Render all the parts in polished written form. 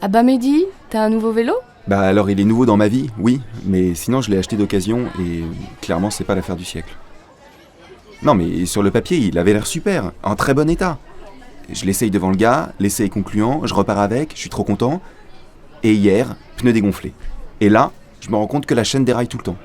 Ah bah Mehdi, t'as un nouveau vélo? Bah alors il est nouveau dans ma vie, oui, mais sinon je l'ai acheté d'occasion et clairement c'est pas l'affaire du siècle. Non mais sur le papier il avait l'air super, en très bon état. Je l'essaye devant le gars, l'essai est concluant, je repars avec, je suis trop content. Et hier, pneu dégonflé. Et là, je me rends compte que la chaîne déraille tout le temps.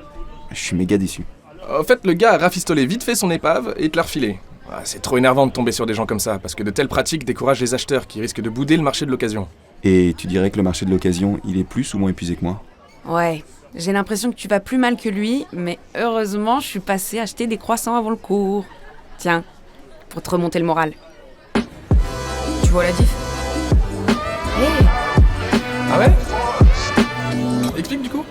Je suis méga déçu. En fait, le gars a rafistolé vite fait son épave et te l'a refilé. Ah, c'est trop énervant de tomber sur des gens comme ça, parce que de telles pratiques découragent les acheteurs qui risquent de bouder le marché de l'occasion. Et tu dirais que le marché de l'occasion, il est plus ou moins épuisé que moi? Ouais, j'ai l'impression que tu vas plus mal que lui, mais heureusement, je suis passée acheter des croissants avant le cours. Tiens, pour te remonter le moral. Tu vois la diff? Hé! Ah ouais? Explique du coup.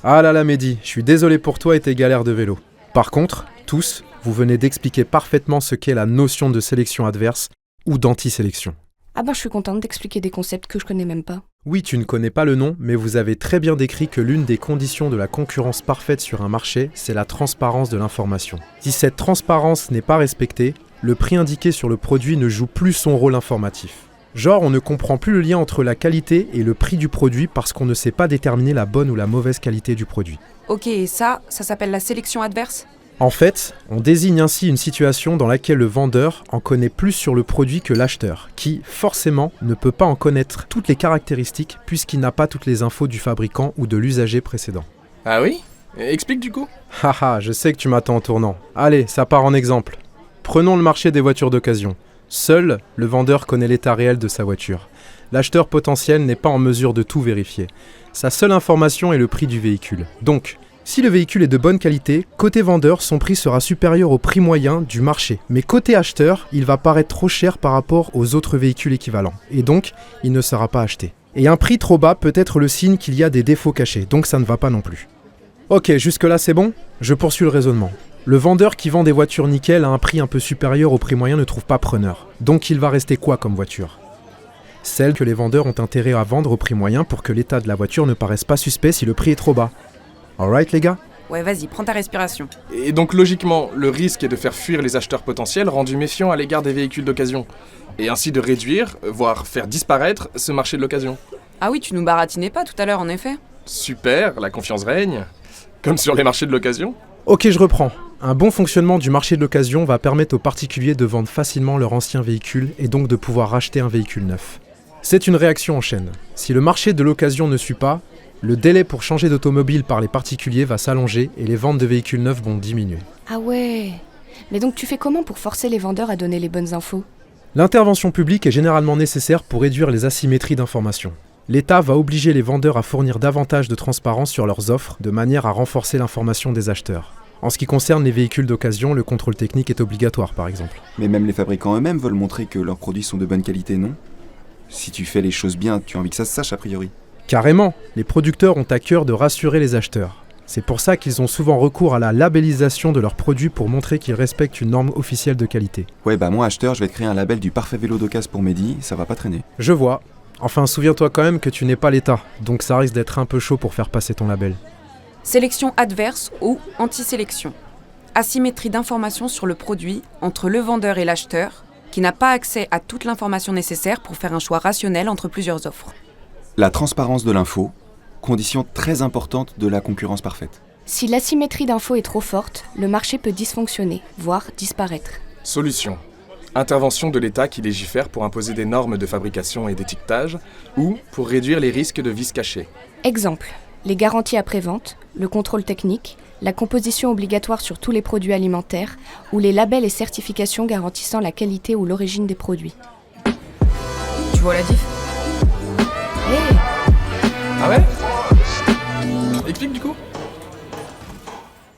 Ah là là Mehdi, je suis désolé pour toi et tes galères de vélo. Par contre, tous, vous venez d'expliquer parfaitement ce qu'est la notion de sélection adverse ou d'anti-sélection. Ah bah je suis contente d'expliquer des concepts que je connais même pas. Oui, tu ne connais pas le nom, mais vous avez très bien décrit que l'une des conditions de la concurrence parfaite sur un marché, c'est la transparence de l'information. Si cette transparence n'est pas respectée, le prix indiqué sur le produit ne joue plus son rôle informatif. Genre, on ne comprend plus le lien entre la qualité et le prix du produit parce qu'on ne sait pas déterminer la bonne ou la mauvaise qualité du produit. Ok, et ça s'appelle la sélection adverse? En fait, on désigne ainsi une situation dans laquelle le vendeur en connaît plus sur le produit que l'acheteur, qui, forcément, ne peut pas en connaître toutes les caractéristiques puisqu'il n'a pas toutes les infos du fabricant ou de l'usager précédent. Ah oui? Explique du coup. Haha, je sais que tu m'attends en tournant. Allez, ça part en exemple. Prenons le marché des voitures d'occasion. Seul, le vendeur connaît l'état réel de sa voiture. L'acheteur potentiel n'est pas en mesure de tout vérifier. Sa seule information est le prix du véhicule. Donc, si le véhicule est de bonne qualité, côté vendeur, son prix sera supérieur au prix moyen du marché. Mais côté acheteur, il va paraître trop cher par rapport aux autres véhicules équivalents. Et donc, il ne sera pas acheté. Et un prix trop bas peut être le signe qu'il y a des défauts cachés, donc ça ne va pas non plus. Ok, jusque-là c'est bon? Je poursuis le raisonnement. Le vendeur qui vend des voitures nickel à un prix un peu supérieur au prix moyen ne trouve pas preneur. Donc il va rester quoi comme voiture? Celle que les vendeurs ont intérêt à vendre au prix moyen pour que l'état de la voiture ne paraisse pas suspect si le prix est trop bas. Alright les gars? Ouais, vas-y, prends ta respiration. Et donc logiquement, le risque est de faire fuir les acheteurs potentiels rendus méfiants à l'égard des véhicules d'occasion. Et ainsi de réduire, voire faire disparaître, ce marché de l'occasion. Ah oui, tu nous baratinais pas tout à l'heure, en effet. Super, la confiance règne. Comme sur les marchés de l'occasion. Ok, je reprends. Un bon fonctionnement du marché de l'occasion va permettre aux particuliers de vendre facilement leur ancien véhicule et donc de pouvoir racheter un véhicule neuf. C'est une réaction en chaîne. Si le marché de l'occasion ne suit pas, le délai pour changer d'automobile par les particuliers va s'allonger et les ventes de véhicules neufs vont diminuer. Ah ouais. Mais donc tu fais comment pour forcer les vendeurs à donner les bonnes infos? L'intervention publique est généralement nécessaire pour réduire les asymétries d'information. L'État va obliger les vendeurs à fournir davantage de transparence sur leurs offres de manière à renforcer l'information des acheteurs. En ce qui concerne les véhicules d'occasion, le contrôle technique est obligatoire par exemple. Mais même les fabricants eux-mêmes veulent montrer que leurs produits sont de bonne qualité, non? Si tu fais les choses bien, tu as envie que ça se sache a priori. Carrément, les producteurs ont à cœur de rassurer les acheteurs. C'est pour ça qu'ils ont souvent recours à la labellisation de leurs produits pour montrer qu'ils respectent une norme officielle de qualité. Ouais bah moi acheteur, je vais te créer un label du parfait vélo d'occasion pour Mehdi, ça va pas traîner. Je vois. Enfin, souviens-toi quand même que tu n'es pas l'État, donc ça risque d'être un peu chaud pour faire passer ton label. Sélection adverse ou anti-sélection. Asymétrie d'information sur le produit entre le vendeur et l'acheteur, qui n'a pas accès à toute l'information nécessaire pour faire un choix rationnel entre plusieurs offres. La transparence de l'info, condition très importante de la concurrence parfaite. Si l'asymétrie d'infos est trop forte, le marché peut dysfonctionner, voire disparaître. Solution. Intervention de l'État qui légifère pour imposer des normes de fabrication et d'étiquetage ou pour réduire les risques de vices cachés. Exemple, les garanties après-vente, le contrôle technique, la composition obligatoire sur tous les produits alimentaires ou les labels et certifications garantissant la qualité ou l'origine des produits. Tu vois la diff? Hé! Ah ouais? Explique du coup.